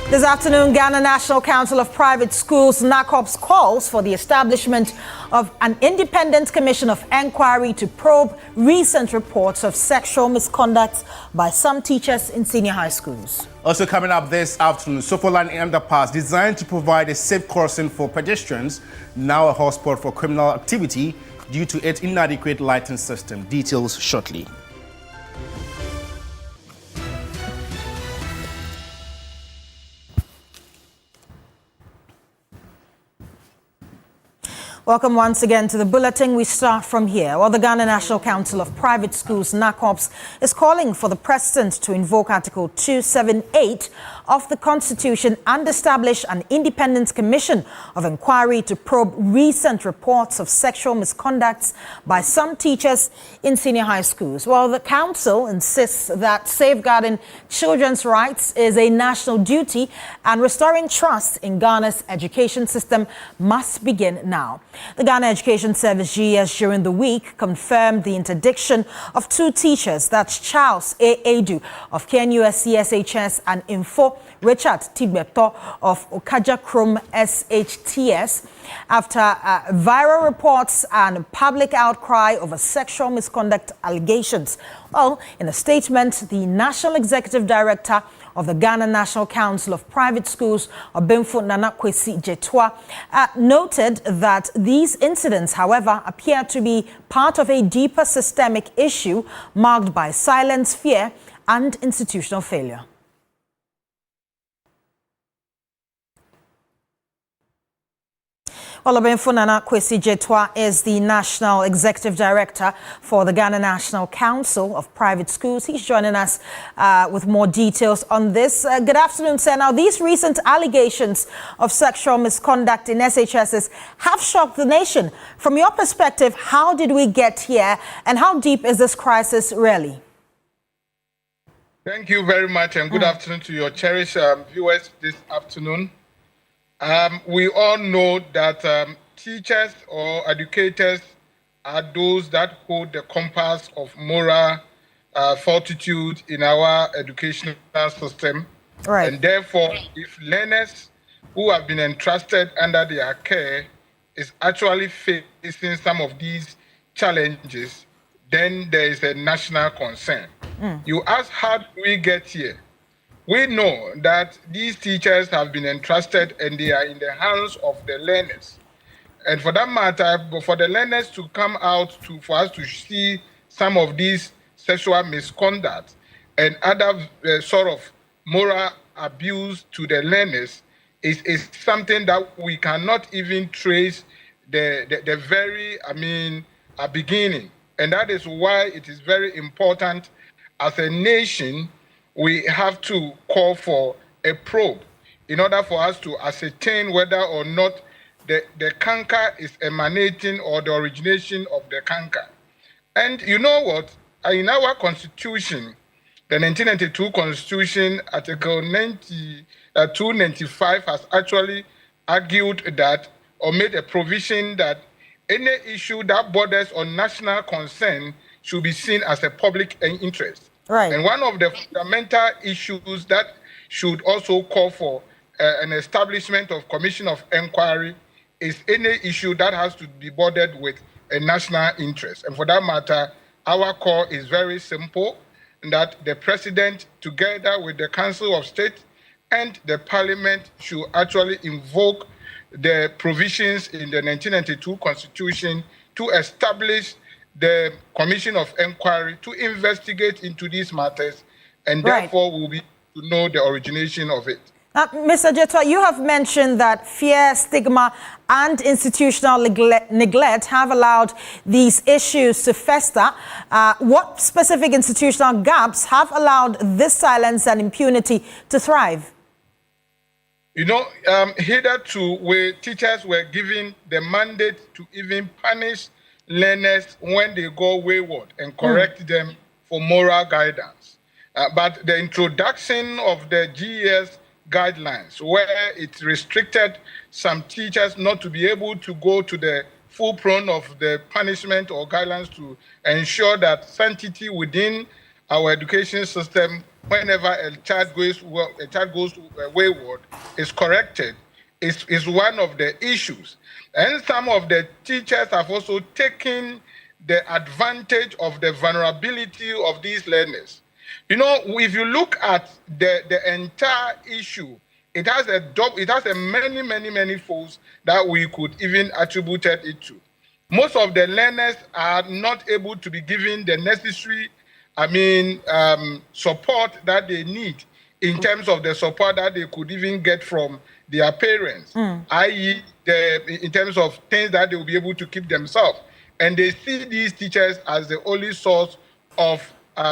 This afternoon, Ghana National Council of Private Schools, NACOPS, calls for the establishment of an independent commission of inquiry to probe recent reports of sexual misconduct by some teachers in senior high schools. Also coming up this afternoon, Sofoland Underpass, designed to provide a safe crossing for pedestrians, now a hotspot for criminal activity due to its inadequate lighting system. Details shortly. Welcome once again to the bulletin. We start from here. Well, the Ghana National Council of Private Schools, NACOPS, is calling for the President to invoke Article 278 of the Constitution and establish an independent commission of inquiry to probe recent reports of sexual misconduct by some teachers in senior high schools. Well, the Council insists that safeguarding children's rights is a national duty and restoring trust in Ghana's education system must begin now. The Ghana Education Service GES during the week confirmed the interdiction of two teachers, that's Charles A. Adu of KNUS CSHS and Info Richard Tibeto of Okaja Krom SHTS after viral reports and public outcry over sexual misconduct allegations. Well, in a statement, the National Executive Director of the Ghana National Council of Private Schools, Obemfo Nana Kwesi Jetwa, noted that these incidents, however, appear to be part of a deeper systemic issue marked by silence, fear, and institutional failure. Well, Obemfo Nana Kwesi Jetwa is the National Executive Director for the Ghana National Council of Private Schools. He's joining us with more details on this. Good afternoon, sir. Now, these recent allegations of sexual misconduct in SHSs have shocked the nation. From your perspective, how did we get here and how deep is this crisis really? Thank you very much and good afternoon to your cherished viewers this afternoon. We all know that teachers or educators are those that hold the compass of moral fortitude in our educational system. Right. And therefore, if learners who have been entrusted under their care is actually facing some of these challenges, then there is a national concern. You ask, how do we get here? We know that these teachers have been entrusted and they are in the hands of the learners. And for that matter, for the learners to come out for us to see some of these sexual misconduct and other sort of moral abuse to the learners is something that we cannot even trace the very, beginning. And that is why it is very important as a nation we have to call for a probe in order for us to ascertain whether or not the canker is emanating or the origination of the canker. And you know what? In our constitution, the 1992 constitution, Article 295 has actually argued that or made a provision that any issue that borders on national concern should be seen as a public interest. Right. And one of the fundamental issues that should also call for an establishment of commission of inquiry is any issue that has to be bordered with a national interest. And for that matter, our call is very simple, that the President, together with the Council of State and the Parliament, should actually invoke the provisions in the 1992 Constitution to establish the Commission of Inquiry to investigate into these matters, and therefore we'll be to know the origination of it. Mr. Jetwa, you have mentioned that fear, stigma, and institutional neglect have allowed these issues to fester. What specific institutional gaps have allowed this silence and impunity to thrive? You know, hitherto, teachers were given the mandate to even punish learners when they go wayward and correct them for moral guidance. But the introduction of the GES guidelines, where it restricted some teachers not to be able to go to the full prong of the punishment or guidelines to ensure that sanctity within our education system, whenever a child goes wayward, is corrected, is one of the issues. And some of the teachers have also taken the advantage of the vulnerability of these learners. You know, if you look at the entire issue, it has a many folds that we could even attribute it to. Most of the learners are not able to be given the necessary, support that they need in terms of the support that they could even get from their parents, i.e., in terms of things that they will be able to keep themselves. And they see these teachers as the only source of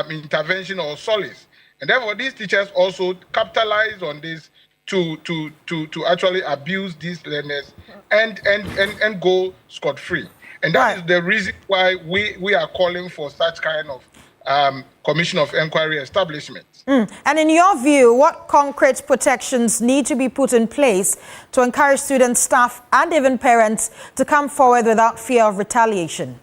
intervention or solace. And therefore, these teachers also capitalize on this to actually abuse these learners and go scot-free. And that is the reason why we are calling for such kind of commission of inquiry establishment. And in your view, what concrete protections need to be put in place to encourage students, staff, and even parents to come forward without fear of retaliation?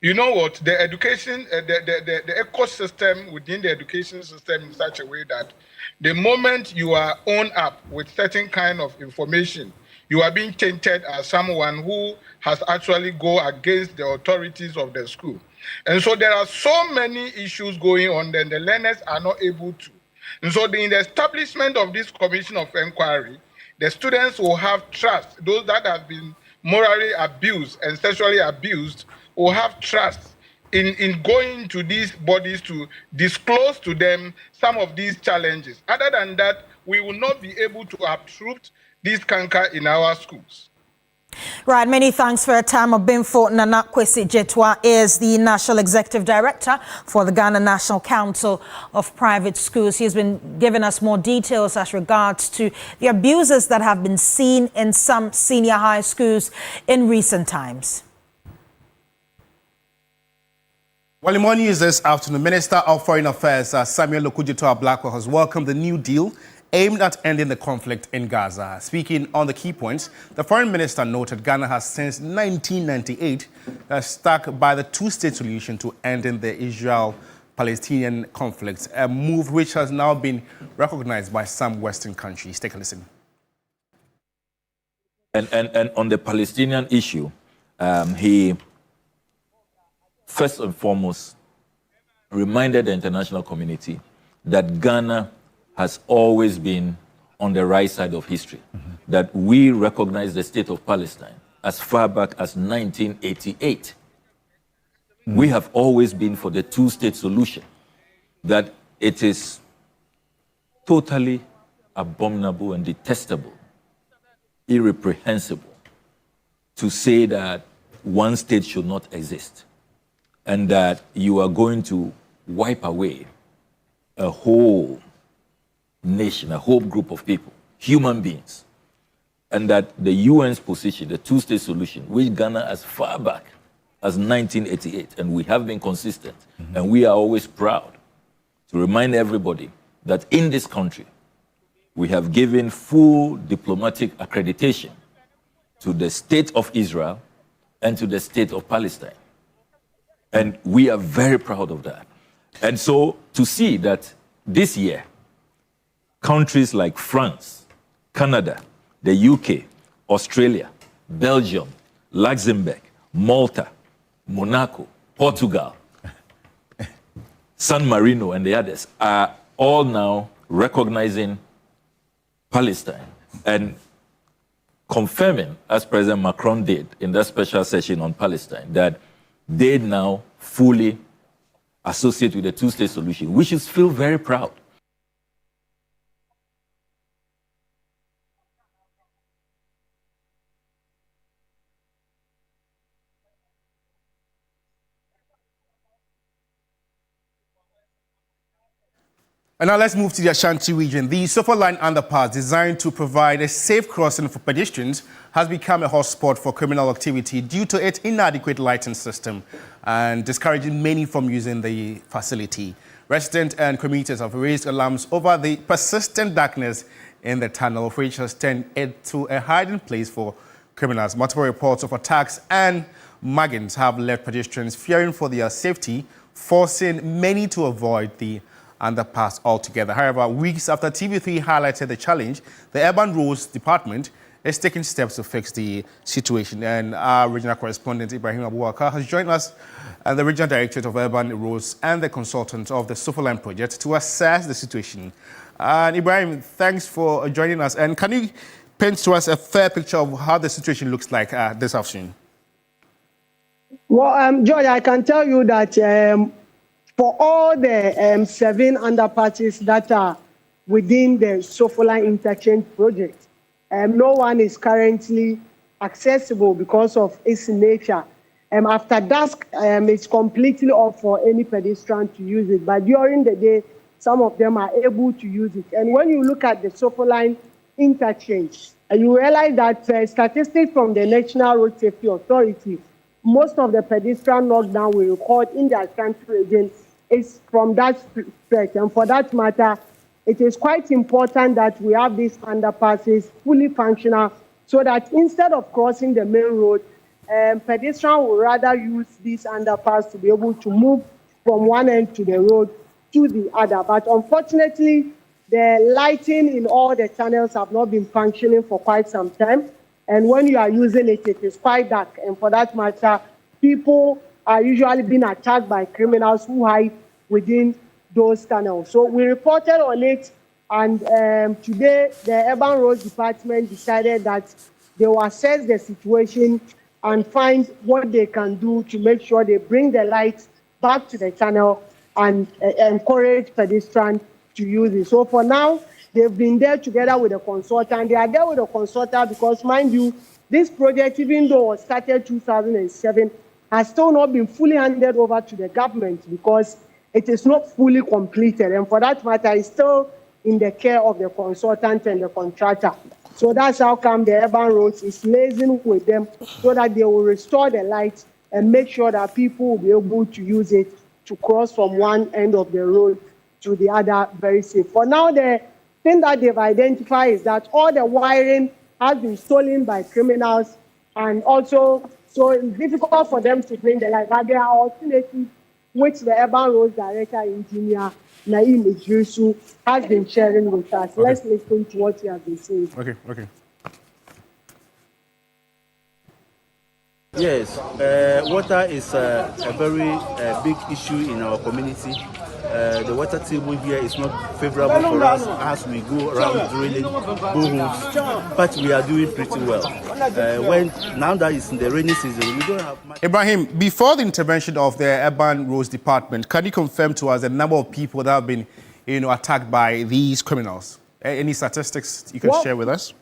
You know what? The education, the ecosystem within the education system in such a way that the moment you are owned up with certain kind of information, you are being tainted as someone who has actually go against the authorities of the school. And so there are so many issues going on that the learners are not able to. And so in the establishment of this commission of inquiry, the students will have trust. Those that have been morally abused and sexually abused will have trust in going to these bodies to disclose to them some of these challenges. Other than that, we will not be able to uproot this canker in our schools. Right, many thanks for your time. Obinfo Nanakwesi Jetwa is the National Executive Director for the Ghana National Council of Private Schools. He's been giving us more details as regards to the abuses that have been seen in some senior high schools in recent times. Well, in more news this afternoon, Minister of Foreign Affairs Samuel Okudzeto Ablakwa has welcomed the new deal aimed at ending the conflict in Gaza. Speaking on the key points, the foreign minister noted Ghana has since 1998 stuck by the two-state solution to ending the Israel-Palestinian conflict, a move which has now been recognized by some Western countries. Take a listen. And on the Palestinian issue, he first and foremost reminded the international community that Ghana has always been on the right side of history, that we recognize the state of Palestine as far back as 1988. We have always been for the two-state solution, that it is totally abominable and detestable, irreprehensible to say that one state should not exist and that you are going to wipe away a whole nation, a whole group of people, human beings, and that the UN's position, the two-state solution, which Ghana as far back as 1988, and we have been consistent, and we are always proud to remind everybody that in this country, we have given full diplomatic accreditation to the state of Israel and to the state of Palestine. And we are very proud of that. And so to see that this year, countries like France, Canada, the UK, Australia, Belgium, Luxembourg, Malta, Monaco, Portugal, San Marino, and the others are all now recognizing Palestine and confirming, as President Macron did in that special session on Palestine, that they now fully associate with the two-state solution. We should feel very proud. And now let's move to the Ashanti region. The Sofa Line Underpass, designed to provide a safe crossing for pedestrians, has become a hotspot for criminal activity due to its inadequate lighting system and discouraging many from using the facility. Residents and commuters have raised alarms over the persistent darkness in the tunnel, which has turned into a hiding place for criminals. Multiple reports of attacks and muggings have left pedestrians fearing for their safety forcing many to avoid the underpass altogether. However, weeks after TV3 highlighted the challenge, the Urban Roads Department is taking steps to fix the situation. And our regional correspondent, Ibrahim Abubakar, has joined us at the Regional Directorate of Urban Roads and the consultant of the Sofoline project to assess the situation. And Ibrahim, thanks for joining us. And can you paint to us a fair picture of how the situation looks like this afternoon? Well, George, I can tell you that for all the 7 underpasses that are within the Sofoline interchange project, no one is currently accessible because of its nature. After dusk, it's completely off for any pedestrian to use it. But during the day, some of them are able to use it. And when you look at the Sofoline interchange, you realize that statistics from the National Road Safety Authority, most of the pedestrian knockdown we record in the Ashanti region is from that stretch. And for that matter, it is quite important that we have these underpasses fully functional so that instead of crossing the main road, pedestrians will rather use these underpasses to be able to move from one end to the road to the other. But unfortunately, the lighting in all the channels have not been functioning for quite some time. And when you are using it, it is quite dark. And for that matter, people are usually being attacked by criminals who hide within those tunnels. So we reported on it, and today the Urban Roads Department decided that they will assess the situation and find what they can do to make sure they bring the lights back to the tunnel and encourage pedestrians to use it. So for now, they've been there together with the consultant. They are there with the consultant because, mind you, this project, even though it was started 2007, has still not been fully handed over to the government because it is not fully completed. And for that matter, it's still in the care of the consultant and the contractor. So that's how come the Urban Roads is liaising with them so that they will restore the lights and make sure that people will be able to use it to cross from one end of the road to the other very safe. For now, the thing that they've identified is that all the wiring has been stolen by criminals, and also so it's difficult for them to bring the light. But there are alternatives which the Urban Roads Director Engineer Naim Idrisu has been sharing with us. Okay. Let's listen to what he has been saying. Okay. Yes, water is a very big issue in our community. The water table here is not favorable for us as we go around drilling boreholes, but we are doing pretty well. Now that it's in the rainy season, we don't have much. Ibrahim, before the intervention of the Urban Roads Department, can you confirm to us the number of people that have been, attacked by these criminals? Any statistics you can share with us?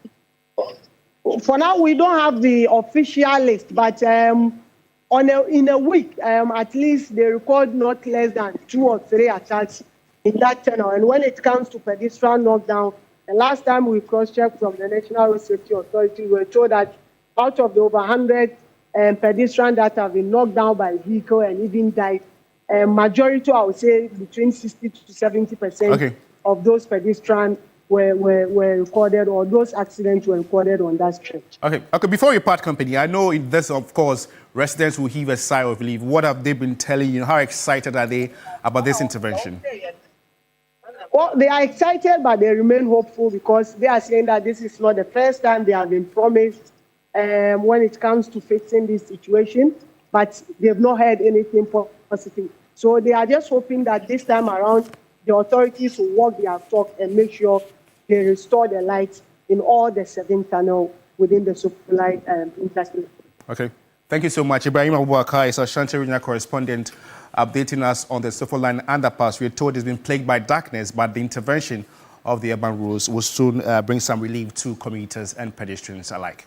For now, we don't have the official list, but in a week, at least they record not less than 2 or 3 attacks in that channel. And when it comes to pedestrian knockdown, the last time we cross-checked from the National Road Safety Authority, we were told that out of the over 100 pedestrians that have been knocked down by vehicle and even died, majority, I would say, between 60 to 70% of those pedestrians were recorded, or those accidents were recorded on that stretch. Okay. Before you part company, I know in this, of course, residents will heave a sigh of relief. What have they been telling you? How excited are they about this intervention? Well, they are excited, but they remain hopeful because they are saying that this is not the first time they have been promised when it comes to fixing this situation, but they've not heard anything positive. So they are just hoping that this time around, the authorities will walk their talk and make sure they restore the lights in all the 7 tunnels within the Sofoline interchange. Okay. Thank you so much. Ibrahim Abubakar is our Ashanti regional correspondent updating us on the Sofoline underpass. We are told it's been plagued by darkness, but the intervention of the Urban Roads will soon bring some relief to commuters and pedestrians alike.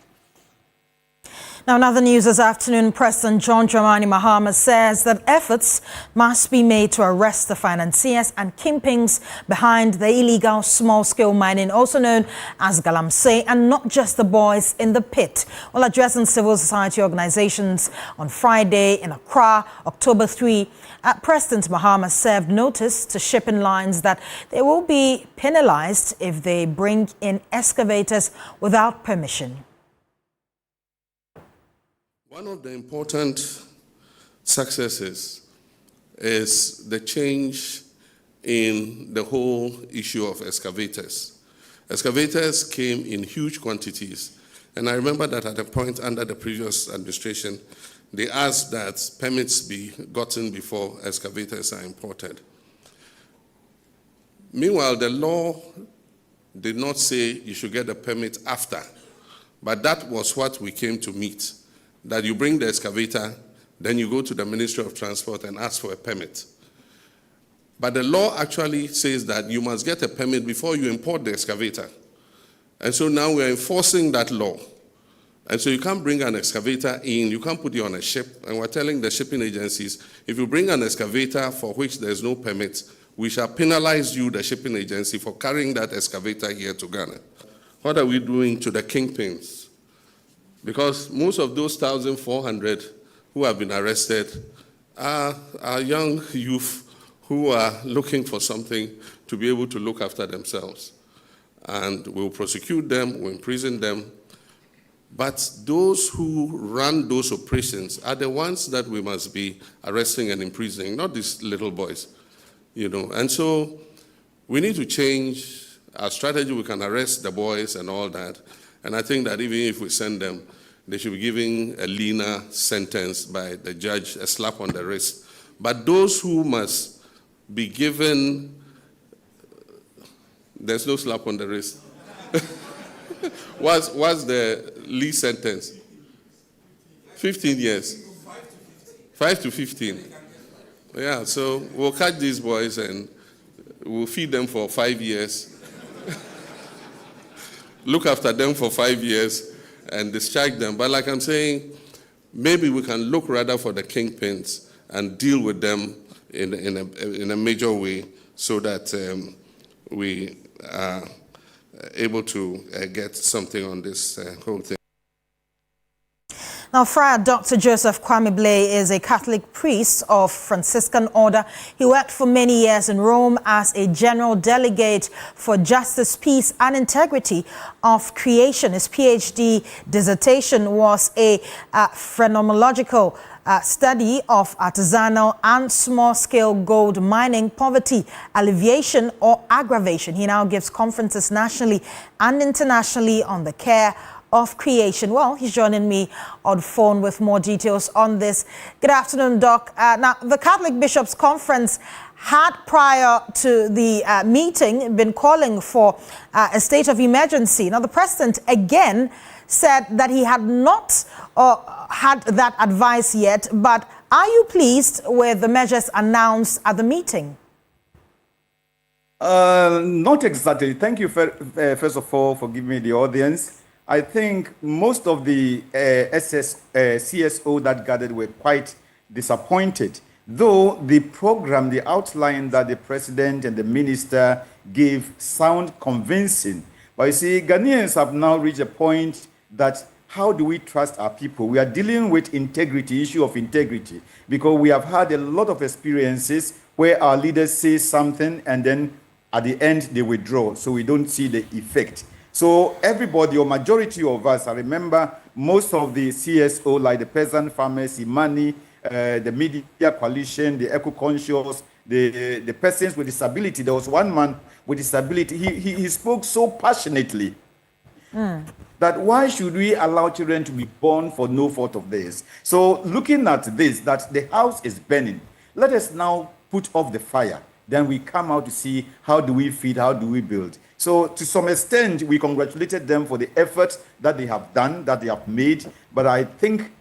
Now, in other news this afternoon, President John Dramani Mahama says that efforts must be made to arrest the financiers and kingpins behind the illegal small-scale mining, also known as Galamsey, and not just the boys in the pit. While addressing civil society organizations on Friday in Accra, October 3, President Mahama served notice to shipping lines that they will be penalized if they bring in excavators without permission. One of the important successes is the change in the whole issue of excavators. Excavators came in huge quantities. And I remember that at a point under the previous administration, they asked that permits be gotten before excavators are imported. Meanwhile, the law did not say you should get a permit after, but that was what we came to meet, that you bring the excavator, then you go to the Ministry of Transport and ask for a permit. But the law actually says that you must get a permit before you import the excavator. And so now we're enforcing that law. And so you can't bring an excavator in, you can't put it on a ship, and we're telling the shipping agencies, if you bring an excavator for which there's no permit, we shall penalize you, the shipping agency, for carrying that excavator here to Ghana. What are we doing to the kingpins? Because most of those 1,400 who have been arrested are young youth who are looking for something to be able to look after themselves. And we'll prosecute them, we'll imprison them. But those who run those operations are the ones that we must be arresting and imprisoning, not these little boys. And so we need to change our strategy. We can arrest the boys and all that. And I think that even if we send them, they should be given a leaner sentence by the judge, a slap on the wrist. But those who must be given, there's no slap on the wrist. What's the least sentence? 15 years. 5 to 15. Yeah, so we'll catch these boys and we'll feed them for 5 years, look after them for 5 years, and discharge them. But like I'm saying, maybe we can look rather for the kingpins and deal with them in a major way so that we are able to get something on this whole thing. Now, Friar Dr. Joseph Kwame is a Catholic priest of Franciscan order. He worked for many years in Rome as a general delegate for justice, peace, and integrity of creation. His PhD dissertation was a phenomenological study of artisanal and small-scale gold mining, poverty, alleviation or aggravation. He now gives conferences nationally and internationally on the care of creation. Well, he's joining me on phone with more details on this. Good afternoon, Doc. Now, the Catholic Bishops' Conference had, prior to the meeting, been calling for a state of emergency. Now, the President again said that he had not had that advice yet, but are you pleased with the measures announced at the meeting? Not exactly. Thank you, first of all, for giving me the audience. I think most of the CSO that gathered were quite disappointed, though the program, the outline that the President and the Minister gave sound convincing. But you see, Ghanaians have now reached a point that how do we trust our people? We are dealing with integrity, issue of integrity, because we have had a lot of experiences where our leaders say something and then at the end they withdraw, so we don't see the effect. So everybody, or majority of us, I remember most of the CSO, like the peasant farmers, Imani, the media coalition, the eco-conscious, the persons with disability. There was one man with disability. He spoke so passionately that why should we allow children to be born for no fault of theirs? So looking at this, that the house is burning, let us now put off the fire. Then we come out to see how do we feed, how do we build. So to some extent, we congratulated them for the effort that they have done, that they have made. But I think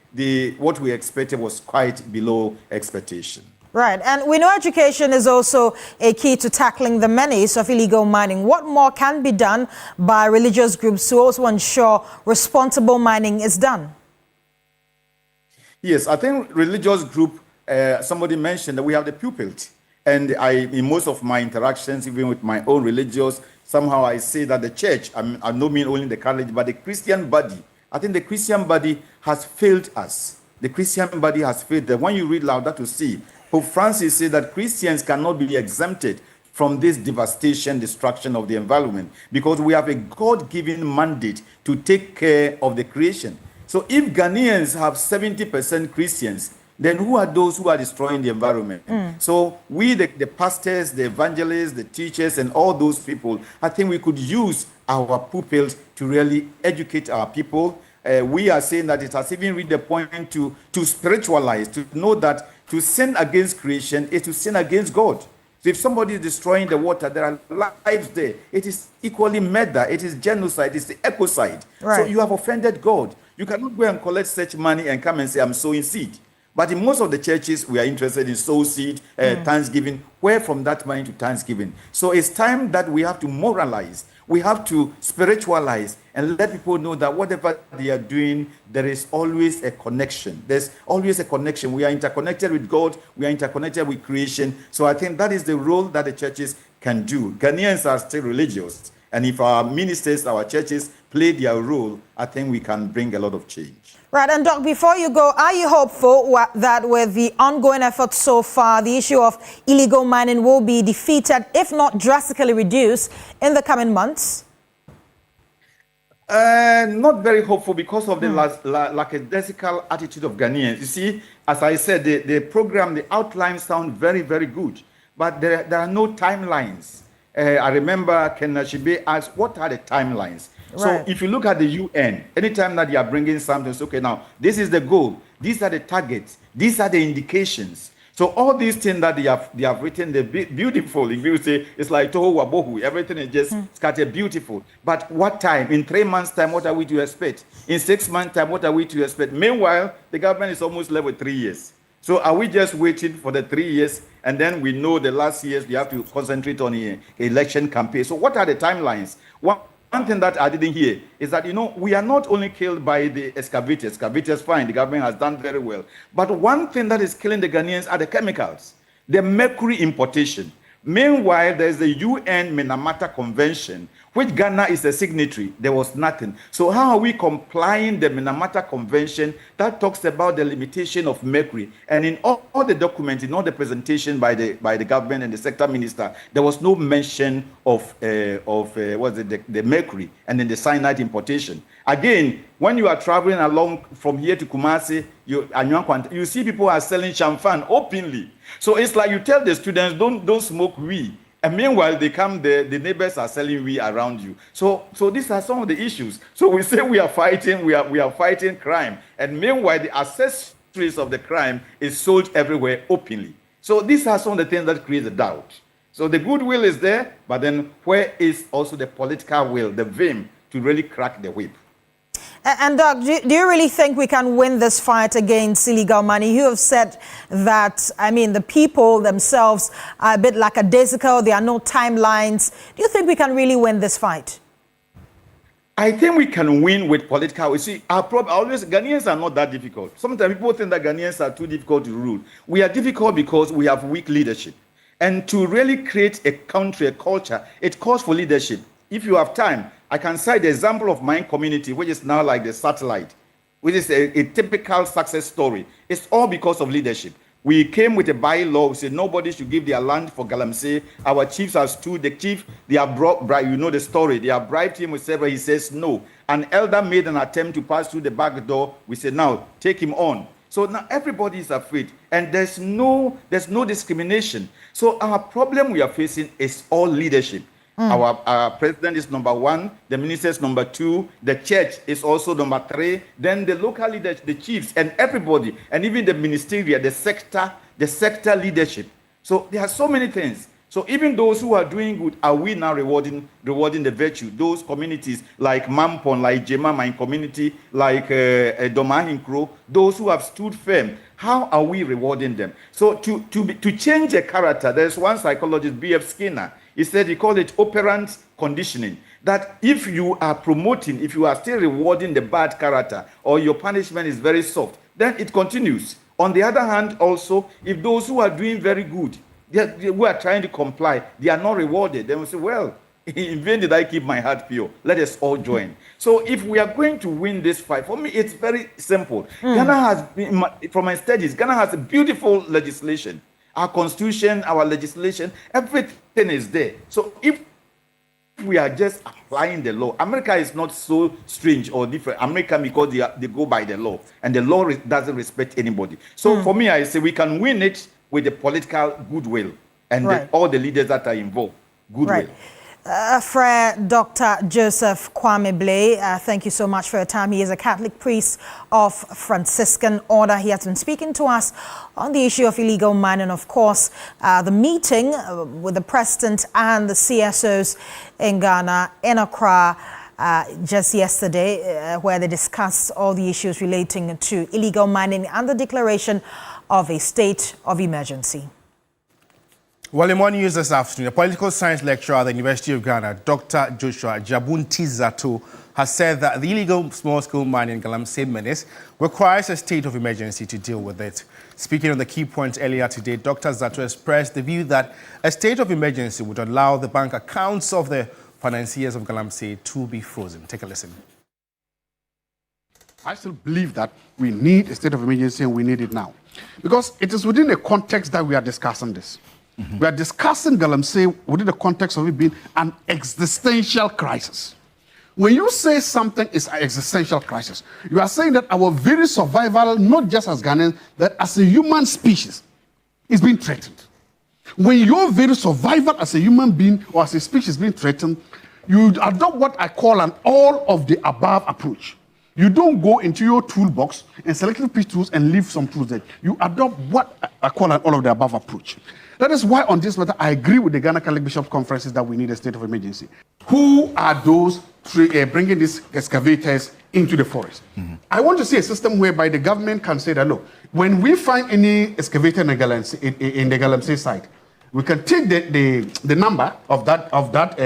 what we expected was quite below expectation. Right. And we know education is also a key to tackling the menace of illegal mining. What more can be done by religious groups to also ensure responsible mining is done? Yes, I think religious group, somebody mentioned that we have the pupils. And in most of my interactions, even with my own religious, somehow I say that the church, I don't mean only the college, but the Christian body, I think the Christian body has failed us. The Christian body has failed them. When you read Laudato to see, Pope Francis said that Christians cannot be exempted from this devastation, destruction of the environment, because we have a God-given mandate to take care of the creation. So if Ghanaians have 70% Christians, then who are those who are destroying the environment? So we, the pastors, the evangelists, the teachers, and all those people, I think we could use our pupils to really educate our people. We are saying that it has even reached the point to spiritualize, to know that to sin against creation is to sin against God. So if somebody is destroying the water, there are lives there. It is equally murder. It is genocide. It's the ecocide. Right. So you have offended God. You cannot go and collect such money and come and say, I'm sowing seed. But in most of the churches, we are interested in sow seed, thanksgiving. Where from that money to thanksgiving? So it's time that we have to moralize. We have to spiritualize and let people know that whatever they are doing, there is always a connection. There's always a connection. We are interconnected with God. We are interconnected with creation. So I think that is the role that the churches can do. Ghanaians are still religious. And if our ministers, our churches play their role, I think we can bring a lot of change. Right, and Doc, before you go, are you hopeful that with the ongoing efforts so far, the issue of illegal mining will be defeated, if not drastically reduced, in the coming months? Not very hopeful because of the lackadaisical attitude of Ghanaians. You see, as I said, the program, the outlines sound very, very good, but there are no timelines. I remember Ken Nashibe asked, what are the timelines? Right. So if you look at the UN, anytime that you are bringing something, it's okay, now, this is the goal. These are the targets. These are the indications. So all these things that they have written, they're beautiful. If you say, it's like Toho Wabohu, everything is just scattered beautiful. But what time? In 3 months' time, what are we to expect? In 6 months' time, what are we to expect? Meanwhile, the government is almost left with 3 years. So are we just waiting for the 3 years, and then we know the last years we have to concentrate on the election campaign? So what are the timelines? One thing that I didn't hear is that, we are not only killed by the excavators. Excavators, fine, the government has done very well. But one thing that is killing the Ghanaians are the chemicals, the mercury importation. Meanwhile, there's the UN Minamata Convention, which Ghana is a signatory. There was nothing. So how are we complying the Minamata Convention that talks about the limitation of mercury? And in all the documents, in all the presentation by the government and the sector minister, there was no mention of the mercury and then the cyanide importation. Again, when you are traveling along from here to Kumasi, you see people are selling champagne openly. So it's like you tell the students, don't smoke weed. And meanwhile, they come there, the neighbors are selling weed around you. So these are some of the issues. So we say we are fighting crime. And meanwhile, the accessories of the crime is sold everywhere openly. So these are some of the things that create the doubt. So the goodwill is there, but then where is also the political will, the vim, to really crack the whip? And Doc, do you really think we can win this fight against illegal money? You have said that, the people themselves are a bit lackadaisical. There are no timelines. Do you think we can really win this fight? I think we can win with political. You see, our problem always, Ghanaians are not that difficult. Sometimes people think that Ghanaians are too difficult to rule. We are difficult because we have weak leadership. And to really create a country, a culture, it calls for leadership. If you have time, I can cite the example of my community, which is now like the satellite, which is a typical success story. It's all because of leadership. We came with a bylaw. We said nobody should give their land for Galamsey. Our chiefs have stood. The chief, they have bribed, you know the story. They have bribed him with several. He says no. An elder made an attempt to pass through the back door. We said, now, take him on. So now everybody is afraid. And there's no discrimination. So our problem we are facing is all leadership. Our president is number 1, the ministers number 2, the church is also number 3, then the local leaders, the chiefs, and everybody, and even the ministerial, the sector leadership. So there are so many things. So even those who are doing good, are we now rewarding the virtue? Those communities like Mampon, like Jema, my community, like Domahinkro, those who have stood firm, how are we rewarding them? So to change a character, there's one psychologist, B.F. Skinner. He said he called it operant conditioning. That if you are promoting, if you are still rewarding the bad character, or your punishment is very soft, then it continues. On the other hand, also, if those who are doing very good, who are trying to comply, they are not rewarded, then we say, well, in vain did I keep my heart pure. Let us all join. So if we are going to win this fight, for me, it's very simple. Ghana has, from my studies, Ghana has a beautiful legislation. Our constitution, our legislation, everything is there. So if we are just applying the law. America is not so strange or different. America, because they go by the law, and the law doesn't respect anybody. So for me, I say we can win it with the political goodwill and all the leaders that are involved. Goodwill. Friar Dr. Joseph Kwame, thank you so much for your time. He is a Catholic priest of Franciscan order. He has been speaking to us on the issue of illegal mining. Of course, the meeting with the president and the CSOs in Ghana, in Accra, just yesterday, where they discussed all the issues relating to illegal mining and the declaration of a state of emergency. Well, in more news this afternoon, a political science lecturer at the University of Ghana, Dr. Joshua Jabunti Zato, has said that the illegal small-scale mining in Galamsey menace requires a state of emergency to deal with it. Speaking on the key points earlier today, Dr. Zato expressed the view that a state of emergency would allow the bank accounts of the financiers of Galamsey to be frozen. Take a listen. I still believe that we need a state of emergency, and we need it now, because it is within the context that we are discussing this. We are discussing Galamsey within the context of it being an existential crisis. When you say something is an existential crisis, you are saying that our very survival, not just as Ghanaians, but as a human species, is being threatened. When your very survival as a human being or as a species is being threatened, you adopt what I call an all-of-the-above approach. You don't go into your toolbox and select the tools and leave some tools there. You adopt what I call an all-of-the-above approach. That is why on this matter, I agree with the Ghana Catholic Bishop Conferences that we need a state of emergency. Who are those bringing these excavators into the forest? I want to see a system whereby the government can say that, look, when we find any excavator in the Galamsey site, we can take the number of that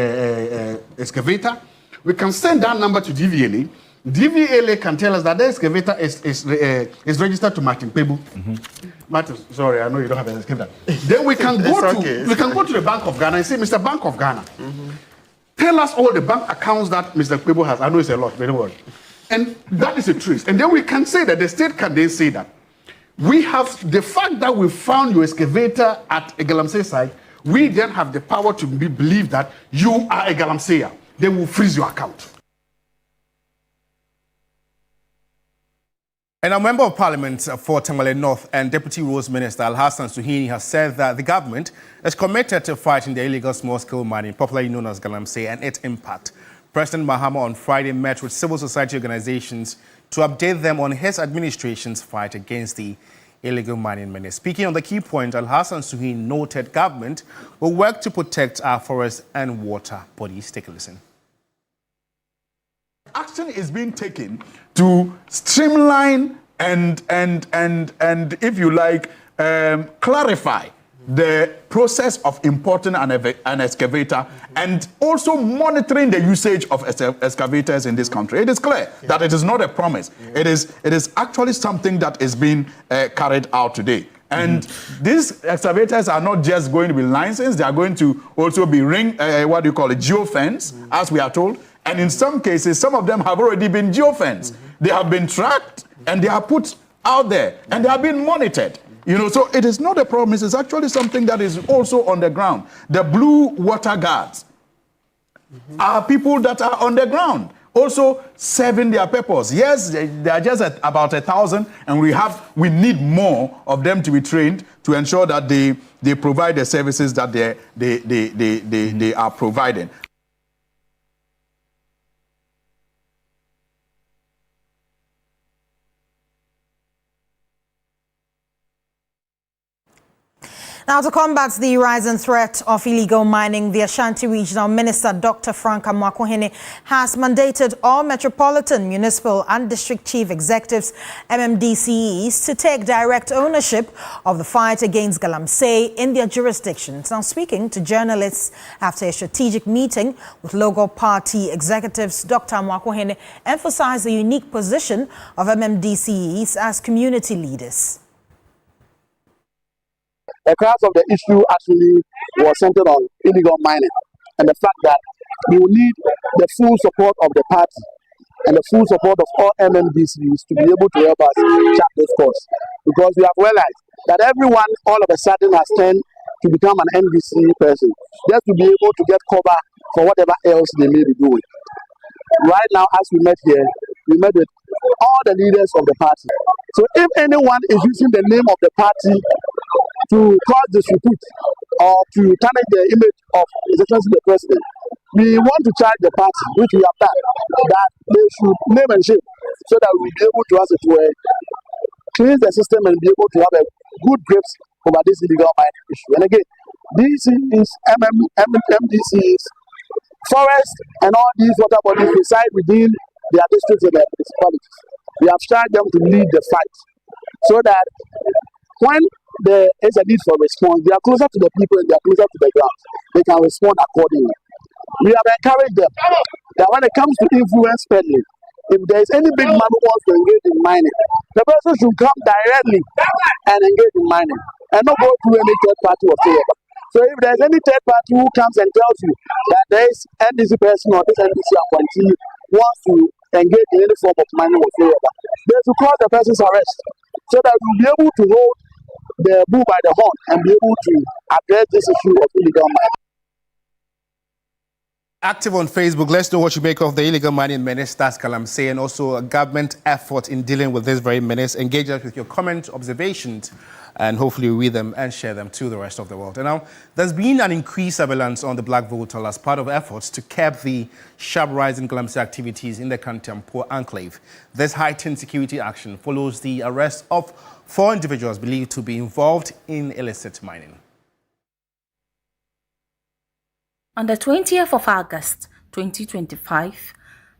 excavator. We can send that number to DVLA. DVLA can tell us that the excavator is registered to Martin Pebu. Martin, sorry, I know you don't have an excavator. Then we can go to the Bank of Ghana and say, Mr. Bank of Ghana, tell us all the bank accounts that Mr. Pebu has. I know it's a lot, but don't worry. And that is a trace. And then we can say that the state can then say that we have the fact that we found your excavator at a Galamsey site. We then have the power to believe that you are a Galamseyer. They will freeze your account. And a member of parliament for Tamale North and Deputy Roads Minister Al-Hassan Suhini has said that the government is committed to fighting the illegal small-scale mining, popularly known as Galamsey, and its impact. President Mahama on Friday met with civil society organizations to update them on his administration's fight against the illegal mining menace. Speaking on the key point, Al-Hassan Suhini noted government will work to protect our forests and water bodies. Take a listen. Action is being taken to streamline and if you like, clarify the process of importing an excavator and also monitoring the usage of excavators in this country. It is clear that it is not a promise. It is actually something that is being carried out today. And these excavators are not just going to be licensed, they are going to also be geofence, as we are told. And in some cases, some of them have already been geofenced. They have been tracked and they are put out there and they are being monitored. You know, so it is not a promise. It's actually something that is also on the ground. The blue water guards are people that are on the ground, also serving their purpose. Yes, they are just at about 1,000, and we need more of them to be trained to ensure that they provide the services that they are providing. Now, to combat the rising threat of illegal mining, the Ashanti Regional Minister, Dr. Frank Amoakohene, has mandated all metropolitan, municipal and district chief executives, MMDCEs, to take direct ownership of the fight against Galamsey in their jurisdictions. Now, speaking to journalists after a strategic meeting with local party executives, Dr. Amoakohene emphasized the unique position of MMDCEs as community leaders. The crux of the issue actually was centered on illegal mining and the fact that we will need the full support of the party and the full support of all MMDCs to be able to help us chart this course. Because we have realized that everyone all of a sudden has turned to become an MDC person just to be able to get cover for whatever else they may be doing. Right now, as we met here, we met with all the leaders of the party. So if anyone is using the name of the party to cause disrepute or to tarnish the image of His Excellency the President, we want to charge the party, which we have done, that they should name and shame so that we'll be able to, as it were, cleanse the system and be able to have a good grips over this illegal mining issue. And again, this is MDCs, forest, and all these water bodies reside within their districts and their municipalities. We have charged them to lead the fight so that when there is a need for response, they are closer to the people and they are closer to the ground. They can respond accordingly. We have encouraged them that when it comes to influence peddling, if there is any big man who wants to engage in mining, the person should come directly and engage in mining and not go through any third party whatsoever. So if there is any third party who comes and tells you that there is NDC person or this NDC appointee wants to engage in any form of mining whatsoever, they should cause the person's arrest so that we'll be able to hold the bull by the horn and be able to address this issue of illegal mining. Active on Facebook, let's know what you make of the illegal mining menace, that's Galamsey, and also a government effort in dealing with this very menace. Engage us with your comments, observations, and hopefully read them and share them to the rest of the world. And now, there's been an increased surveillance on the Black Volta as part of efforts to curb the sharp rise in Galamsey activities in the Kantampo enclave. This heightened security action follows the arrest of 4 individuals believed to be involved in illicit mining. On the 20th of August 2025,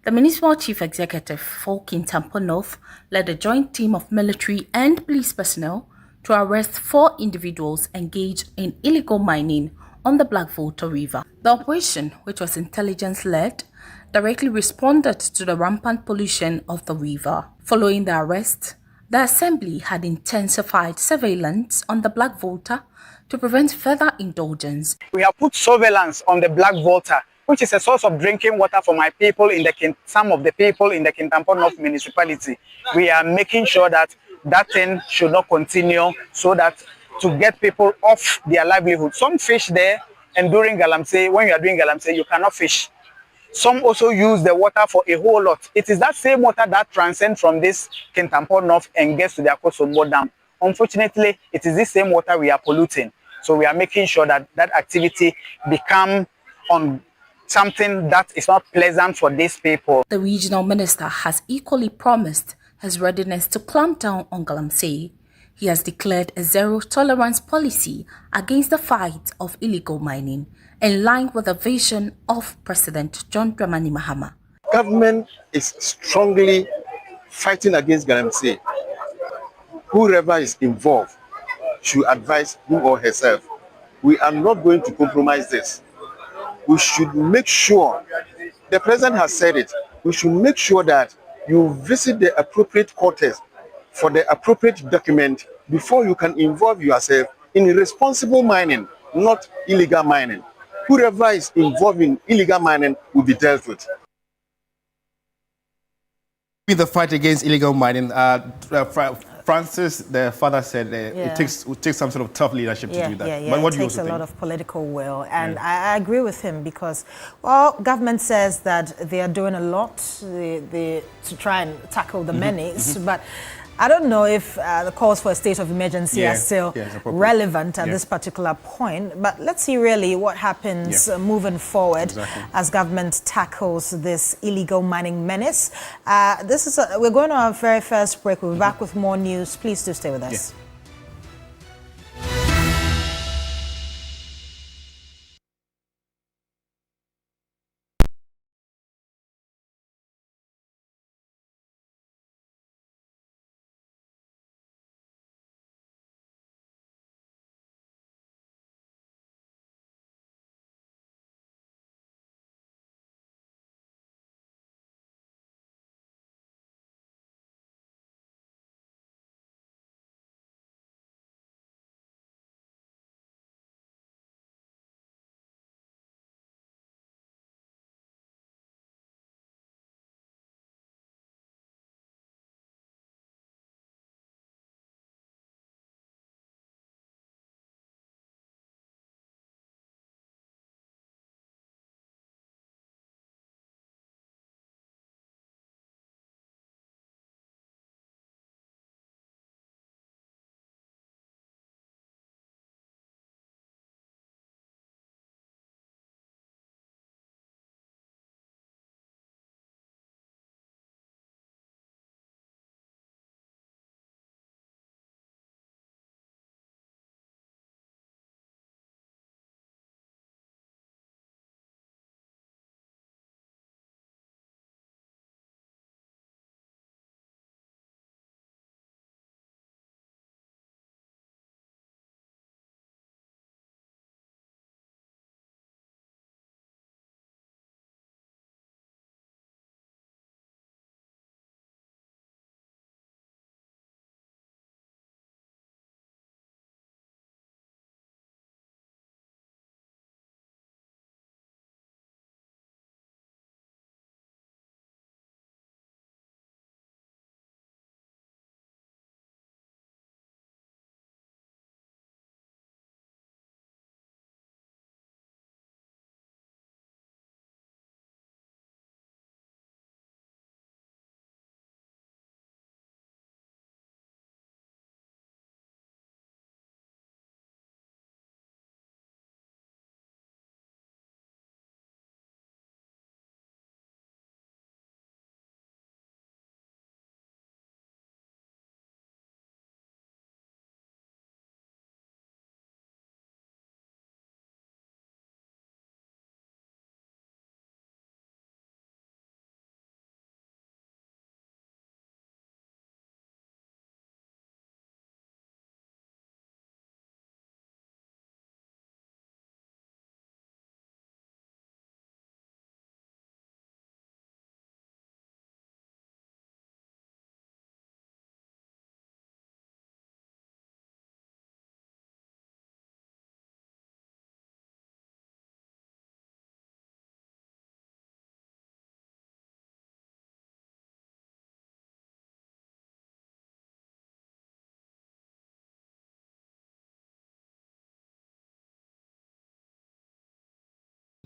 the Municipal Chief Executive for Kintampo North led a joint team of military and police personnel to arrest 4 individuals engaged in illegal mining on the Black Volta River. The operation, which was intelligence-led, directly responded to the rampant pollution of the river. Following the arrest, the Assembly had intensified surveillance on the Black Volta to prevent further indulgence. We have put surveillance on the Black Volta, which is a source of drinking water for my people in some of the people in the Kintampo North municipality. We are making sure that that thing should not continue so that to get people off their livelihood. Some fish there, and during Galamsey, when you are doing Galamsey, you cannot fish. Some also use the water for a whole lot. It is that same water that transcends from this Kintampo North and gets to the Akosombo Dam. Unfortunately, it is this same water we are polluting. So we are making sure that that activity become on something that is not pleasant for these people. The regional minister has equally promised his readiness to clamp down on Galamsey. He has declared a zero-tolerance policy against the fight of illegal mining, in line with the vision of President John Dramani Mahama. Government is strongly fighting against Galamsey. Whoever is involved should advise him or herself. We are not going to compromise this. We should make sure, the president has said it, we should make sure that you visit the appropriate quarters for the appropriate document before you can involve yourself in responsible mining, not illegal mining. Whoever is involved in illegal mining will be dealt with. With the fight against illegal mining, Francis, the father said it takes some sort of tough leadership to do that. Yeah, But what it do you takes also a think? lot of political will. And I agree with him because, well, government says that they are doing a lot to try and tackle the menace, but I don't know if the calls for a state of emergency are still relevant at this particular point. But let's see really what happens moving forward as government tackles this illegal mining menace. We're going to our very first break. We'll be back with more news. Please do stay with us.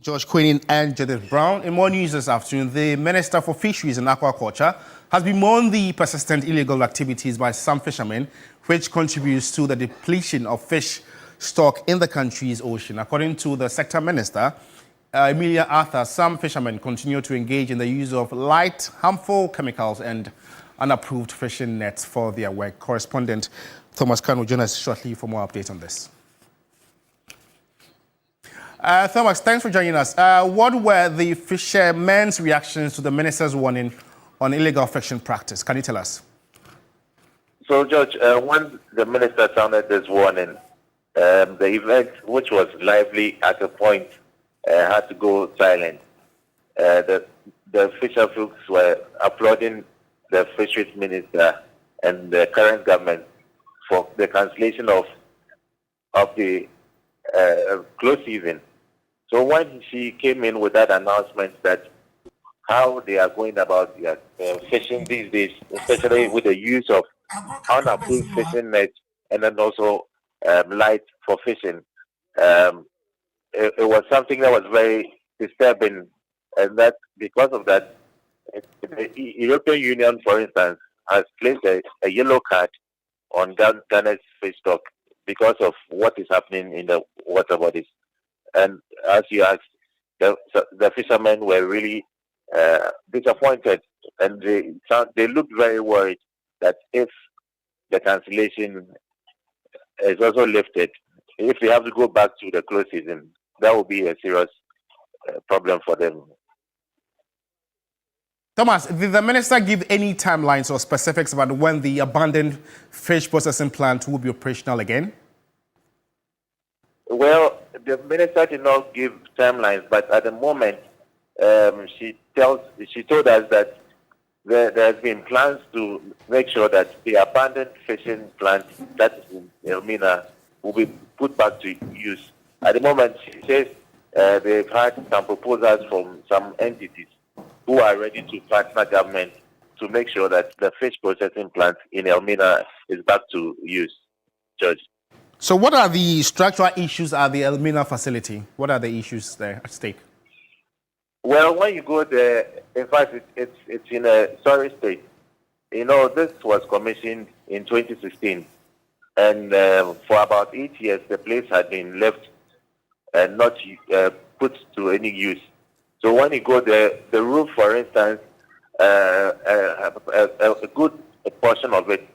George Kwaning and Judith Brown. In more news this afternoon, the Minister for Fisheries and Aquaculture has bemoaned the persistent illegal activities by some fishermen, which contributes to the depletion of fish stock in the country's ocean. According to the sector minister, Emilia Arthur, some fishermen continue to engage in the use of light, harmful chemicals and unapproved fishing nets for their work. Correspondent Thomas Khan will join us shortly for more updates on this. Thomas, thanks for joining us. What were the fishermen's reactions to the minister's warning on illegal fishing practice? Can you tell us? So, George, when the minister sounded this warning, the event, which was lively at a point, had to go silent. The fisher folks were applauding the fisheries minister and the current government for the cancellation of the close season. So when she came in with that announcement that how they are going about their fishing these days, especially with the use of unapproved fishing nets and then also light for fishing, it was something that was very disturbing, and that because of that, the European Union, for instance, has placed a yellow card on Ghana's fish stock because of what is happening in the water bodies. And as you asked, the fishermen were really disappointed, and they looked very worried that if the cancellation is also lifted, if they have to go back to the close season, that will be a serious problem for them. Thomas, did the minister give any timelines or specifics about when the abandoned fish processing plant will be operational again? Well, the minister did not give timelines, but at the moment, she told us that there has been plans to make sure that the abandoned fishing plant that is in Elmina will be put back to use. At the moment, she says they've had some proposals from some entities who are ready to partner government to make sure that the fish processing plant in Elmina is back to use. George. So what are the structural issues at the Elmina facility? What are the issues there at stake? Well, when you go there, in fact, it's in a sorry state. You know, this was commissioned in 2016. And for about 8 years, the place had been left and not put to any use. So when you go there, the roof, for instance, a good portion of it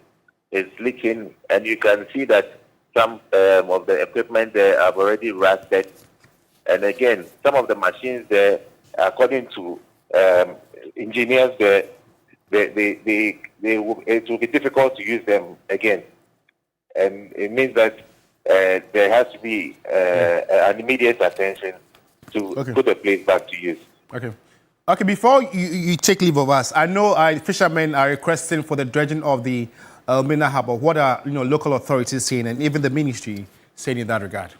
is leaking, and you can see that some of the equipment there have already rusted. And again, some of the machines there, according to engineers there, it will be difficult to use them again. And it means that there has to be an immediate attention to put the place back to use. Okay, before you take leave of us, I know fishermen are requesting for the dredging of the Elmina Harbour. What are local authorities saying, and even the ministry saying in that regard?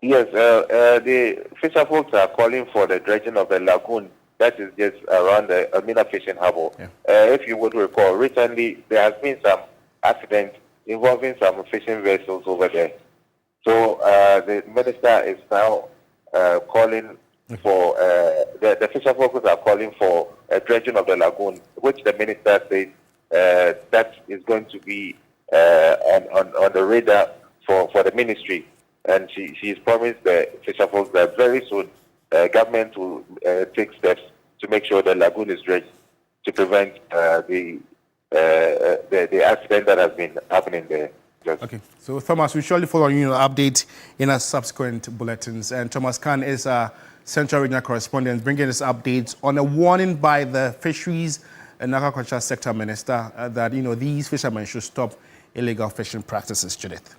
Yes, the fisher folks are calling for the dredging of the lagoon that is just around the Elmina Fishing Harbour. Yeah. If you would recall, recently there has been some accident involving some fishing vessels over there. So the minister is now calling for, the fisher folks are calling for a dredging of the lagoon, which the minister said that is going to be on the radar for the ministry. And she's promised the fisher folks that very soon government will take steps to make sure the lagoon is dredged to prevent the accident that has been happening there. Okay, so Thomas, we surely follow your update in our subsequent bulletins. And Thomas Khan is our Central Regional Correspondent, bringing us updates on a warning by the Fisheries and Aquaculture Sector Minister that these fishermen should stop illegal fishing practices. Judith.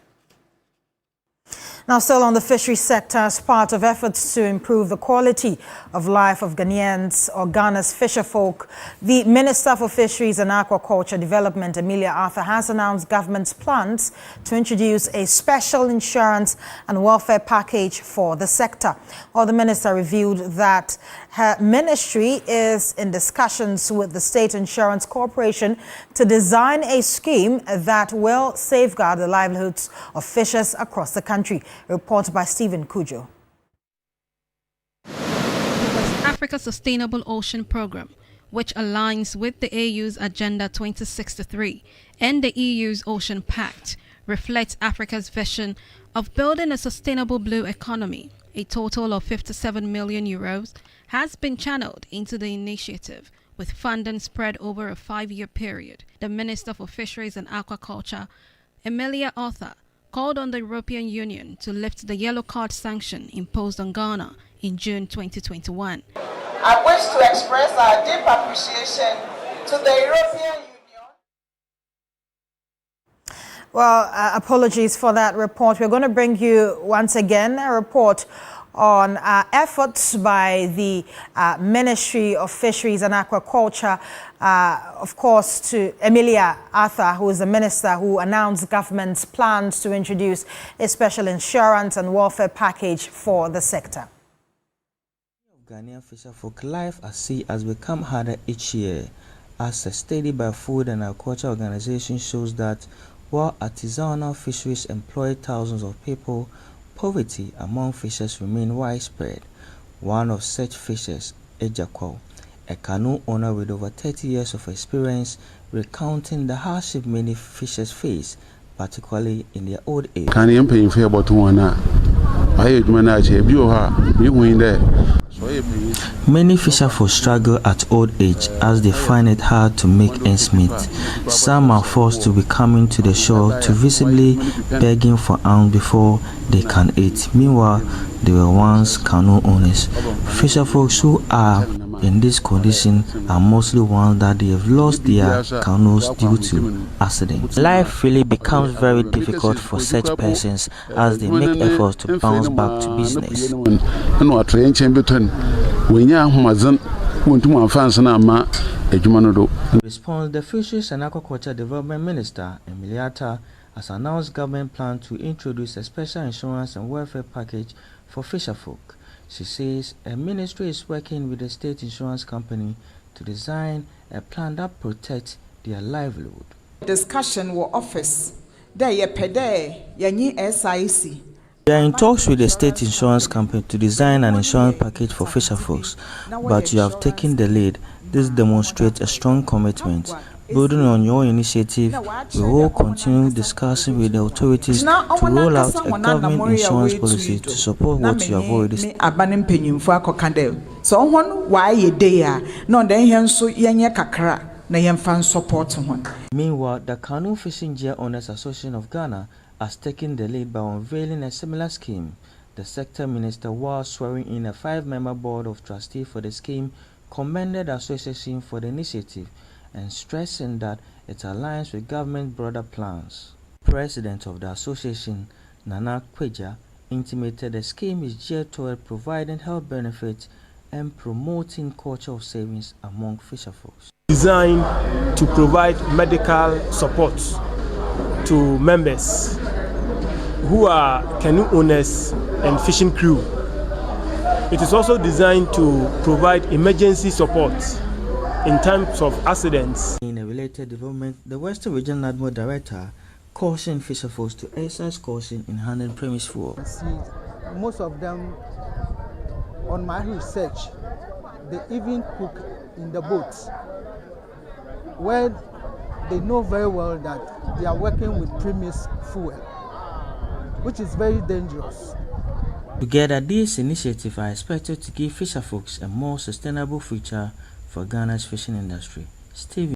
Now, still on the fishery sector, as part of efforts to improve the quality of life of Ghanaians or Ghana's fisherfolk, the Minister for Fisheries and Aquaculture Development, Emilia Arthur, has announced government's plans to introduce a special insurance and welfare package for the sector. Well, the minister revealed that her ministry is in discussions with the State Insurance Corporation to design a scheme that will safeguard the livelihoods of fishers across the country. A report by Stephen Kujo. Africa Sustainable Ocean Programme, which aligns with the AU's Agenda 2063 and the EU's Ocean Pact, reflects Africa's vision of building a sustainable blue economy. A total of 57 million euros has been channeled into the initiative, with funding spread over a 5-year period. The Minister for Fisheries and Aquaculture, Emilia Arthur, called on the European Union to lift the yellow card sanction imposed on Ghana in June 2021. I wish to express our deep appreciation to the European Union. Well, apologies for that report. We're going to bring you once again a report on efforts by the Ministry of Fisheries and Aquaculture, of course, to Emilia Arthur, who is the minister who announced government's plans to introduce a special insurance and welfare package for the sector. Ghanaian fisherfolk life at sea has become harder each year, as a study by Food and Agriculture Organization shows that while artisanal fisheries employ thousands of people, poverty among fishers remain widespread. One of such fishers, Ejakwao, a canoe owner with over 30 years of experience, recounting the hardship many fishers face, particularly in their old age. Many fisherfolk struggle at old age as they find it hard to make ends meet. Some are forced to be coming to the shore to visibly begging for alms before they can eat. Meanwhile, they were once canoe owners. Fisherfolk who are in this condition are mostly ones that they have lost their canoes due to accidents. Life really becomes very difficult for such persons as they make efforts to bounce back to business. In response, the Fisheries and Aquaculture Development Minister, Emilia Arthur, has announced government plan to introduce a special insurance and welfare package for fisherfolk. She says a ministry is working with the state insurance company to design a plan that protects their livelihood. Discussion will office. They are SIC. We are in talks with the state insurance company to design an insurance package for fisherfolks, but you have taken the lead. This demonstrates a strong commitment. Building on your initiative, we will continue discussing with the authorities to roll out a government insurance policy to support what you have already said. Meanwhile, the Canoe Fishing Gear Owners Association of Ghana has taken the lead by unveiling a similar scheme. The sector minister, while swearing in a 5-member board of trustees for the scheme, commended the association for the initiative and stressing that it aligns with government broader plans. President of the association, Nana Kweja, intimated the scheme is geared toward providing health benefits and promoting culture of savings among fisherfolks. Designed to provide medical support to members who are canoe owners and fishing crew. It is also designed to provide emergency support in times of accidents. In a related development, the Western Regional Admiral Director cautioned fisherfolks to exercise caution in handling premise fuel. Most of them, on my research, they even cook in the boats where they know very well that they are working with premise fuel, which is very dangerous. Together, these initiatives are expected to give fisherfolks a more sustainable future for Ghana's fishing industry. Steve.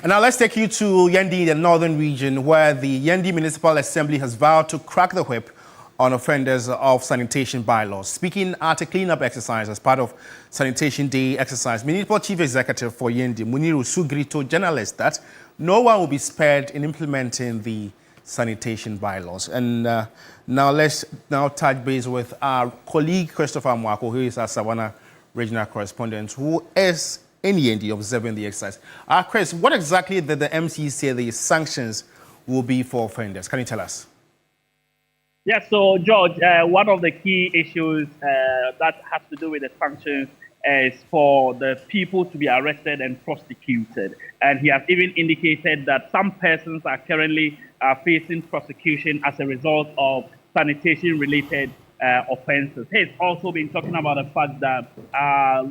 And now let's take you to Yendi, the northern region, where the Yendi Municipal Assembly has vowed to crack the whip on offenders of sanitation bylaws. Speaking at a cleanup exercise as part of Sanitation Day exercise, Municipal Chief Executive for Yendi, Muniru Sugri, told journalists that no one will be spared in implementing the sanitation bylaws. And now let's touch base with our colleague Christopher Mwako, who is our Savannah regional correspondent, who is in Yendi observing the exercise. Chris, what exactly did the MC say the sanctions will be for offenders? Can you tell us? Yes, so George, one of the key issues that has to do with the sanctions is for the people to be arrested and prosecuted. And he has even indicated that some persons are currently facing prosecution as a result of sanitation-related offenses. He's also been talking about the fact that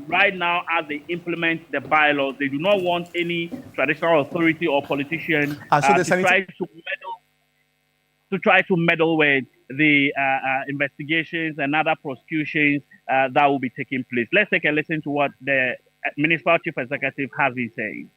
right now, as they implement the bylaws, they do not want any traditional authority or politician to try to meddle with the investigations and other prosecutions that will be taking place. Let's take a listen to what the Municipal Chief Executive has been saying.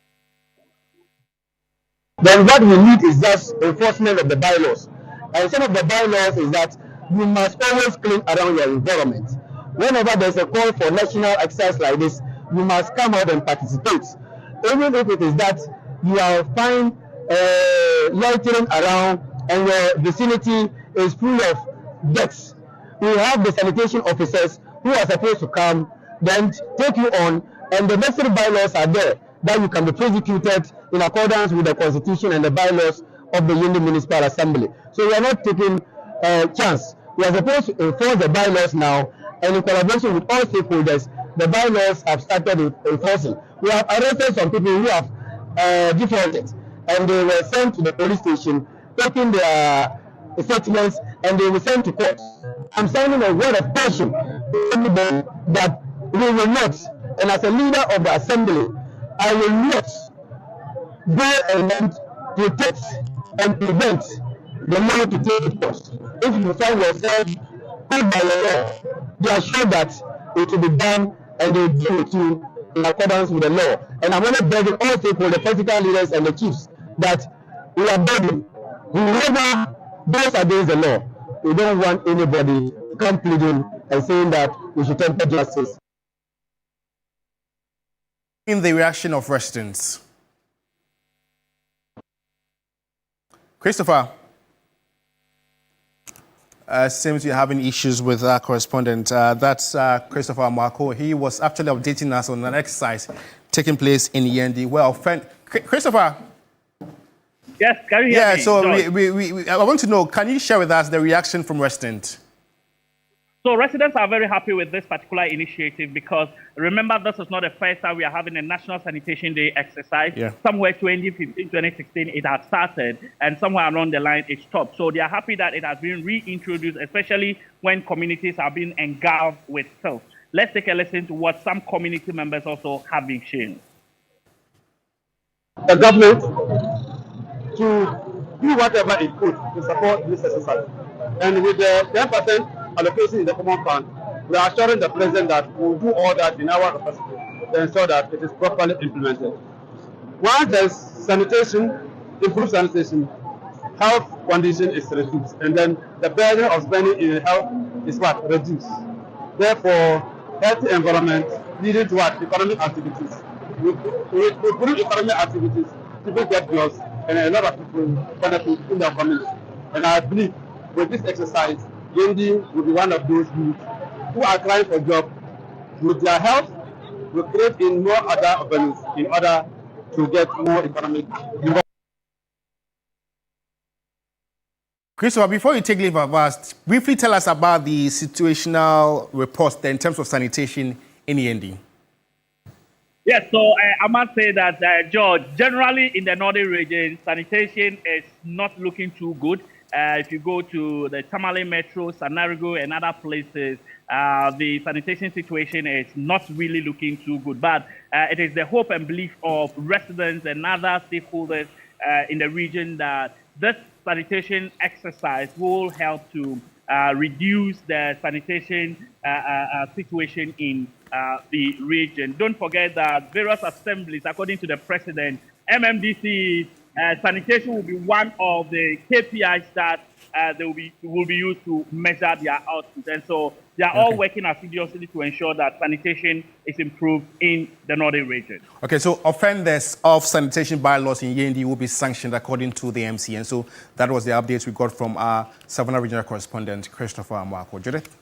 Then what we need is just enforcement of the bylaws. And some of the bylaws is that you must always clean around your environment. Whenever there's a call for national exercise like this, you must come out and participate. Even if it is that you are found loitering around and your vicinity is full of deaths. We have the sanitation officers who are supposed to come, then take you on, and the necessary bylaws are there that you can be prosecuted in accordance with the constitution and the bylaws of the Yendi Municipal Assembly. So we are not taking a chance. We are supposed to enforce the bylaws now, and in collaboration with all stakeholders, the bylaws have started enforcing. We have arrested some people who have defaulted, and they were sent to the police station, taking their statements, and they were sent to court. I'm signing a word of caution to everybody that we will not, and as a leader of the assembly, I will not go and protect and prevent the money to take its course. If you find yourself paid by the law, be assured that it will be done and they will deal with you in accordance with the law. And I'm going to beg all stakeholders, the political leaders and the chiefs, that we are begging whoever goes against the law. We don't want anybody to come pleading and saying that we should temper justice. In the reaction of residents. Christopher, seems you're having issues with our correspondent. That's Christopher Marco. He was actually updating us on an exercise taking place in Yendi. Well, Christopher. Yes, can you hear me? So I want to know, can you share with us the reaction from residents? So residents are very happy with this particular initiative because remember, this is not the first time we are having a National Sanitation Day exercise. Yeah. Somewhere 2015, 2016, it had started, and somewhere along the line, it stopped. So they are happy that it has been reintroduced, especially when communities are being engulfed with filth. Let's take a listen to what some community members also have been sharing. The government to do whatever it could to support this exercise. And with the 10% allocation in the common fund, we are assuring the president that we will do all that in our capacity to ensure that it is properly implemented. Once there's sanitation, improved sanitation, health condition is reduced, and then the burden of spending in health is what? Reduced. Therefore, healthy environment leading to what? Economic activities. We improve economic activities, people get jobs, and a lot of people benefit in their community. And I believe with this exercise, Yendi will be one of those youth who are trying for jobs. With their help, we create in more other avenues in order to get more economic involvement. Christopher, before you take leave of us, briefly tell us about the situational reports in terms of sanitation in Yendi. Yes, so I must say that, George, generally in the northern region, sanitation is not looking too good. If you go to the Tamale Metro, Sanarigo, and other places, the sanitation situation is not really looking too good. But it is the hope and belief of residents and other stakeholders in the region that this sanitation exercise will help to reduce the sanitation situation in the region. Don't forget that various assemblies, according to the president, MMDC, sanitation will be one of the KPIs that they will be used to measure their output. And so they are all working assiduously to ensure that sanitation is improved in the northern region. Okay, so offenders of sanitation bylaws in Yendi will be sanctioned according to the MC. And so that was the updates we got from our Savannah regional correspondent, Christopher Marco. Judith?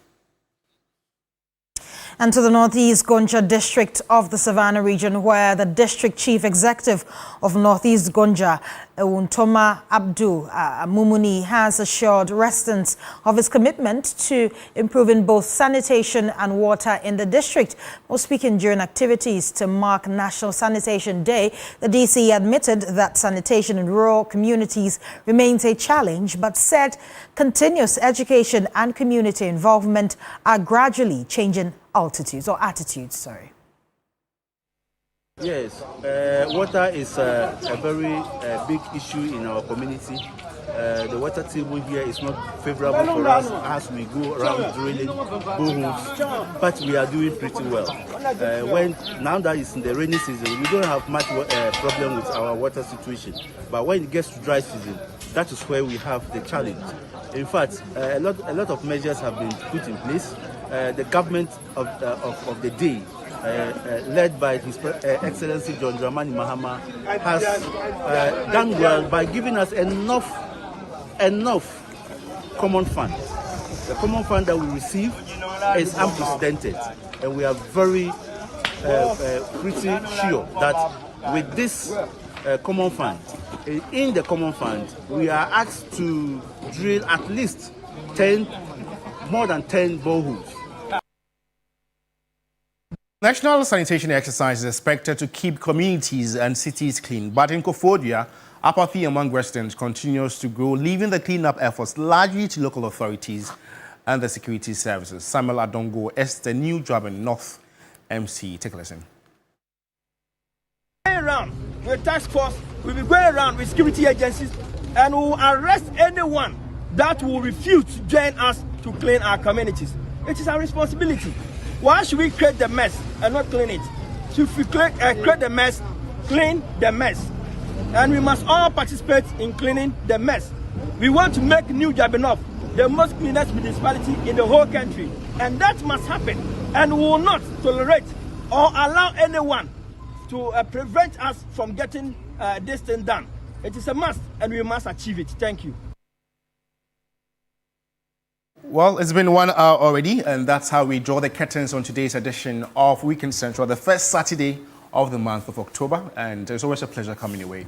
And to the Northeast Gonja district of the Savannah region, where the district chief executive of Northeast Gonja, Untoma Abdu Mumuni, has assured residents of his commitment to improving both sanitation and water in the district. While speaking during activities to mark National Sanitation Day, the DC admitted that sanitation in rural communities remains a challenge, but said continuous education and community involvement are gradually changing attitudes. Yes, water is a very big issue in our community. The water table here is not favorable for us as we go around drilling boreholes, but we are doing pretty well. Now that it's in the rainy season, we don't have much problem with our water situation. But when it gets to dry season, that is where we have the challenge. In fact, a lot of measures have been put in place. The government of the day, led by His Excellency John Dramani Mahama, has done well by giving us enough common funds. The common fund that we receive is unprecedented, and we are very pretty sure that with this common fund, in the common fund, we are asked to drill at least more than 10 boreholes. National sanitation exercise is expected to keep communities and cities clean, but in Koforidua, apathy among residents continues to grow, leaving the cleanup efforts largely to local authorities and the security services. Samuel Adongo is the new job in North MC. Take a listen. Going around with task force, we'll be going around with security agencies, and we will arrest anyone that will refuse to join us to clean our communities. It is our responsibility. Why should we create the mess and not clean it? So if we create the mess, clean the mess. And we must all participate in cleaning the mess. We want to make New Jabinov the most cleanest municipality in the whole country. And that must happen. And we will not tolerate or allow anyone to prevent us from getting this thing done. It is a must, and we must achieve it. Thank you. Well, it's been 1 hour already, and that's how we draw the curtains on today's edition of Weekend Central, the first Saturday of the month of October, and it's always a pleasure coming your way.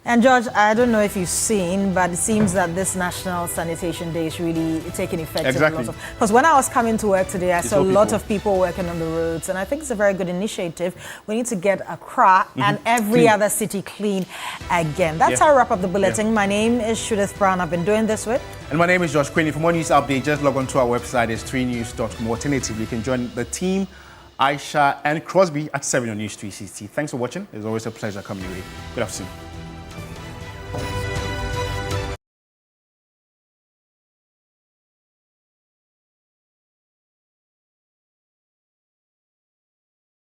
And George, I don't know if you've seen, but it seems that this National Sanitation Day is really taking effect. Exactly. Because when I was coming to work today, I saw a lot of people working on the roads, and I think it's a very good initiative. We need to get Accra and every other city clean again. That's how I wrap up the bulletin. My name is Judith Brown. I've been doing this with. And my name is Josh Kwaning. For more news updates, just log on to our website. It's 3news.com. Alternatively, you can join the team, Aisha and Crosby, at 7 on News 360. Thanks for watching. It's always a pleasure coming your way. Good afternoon.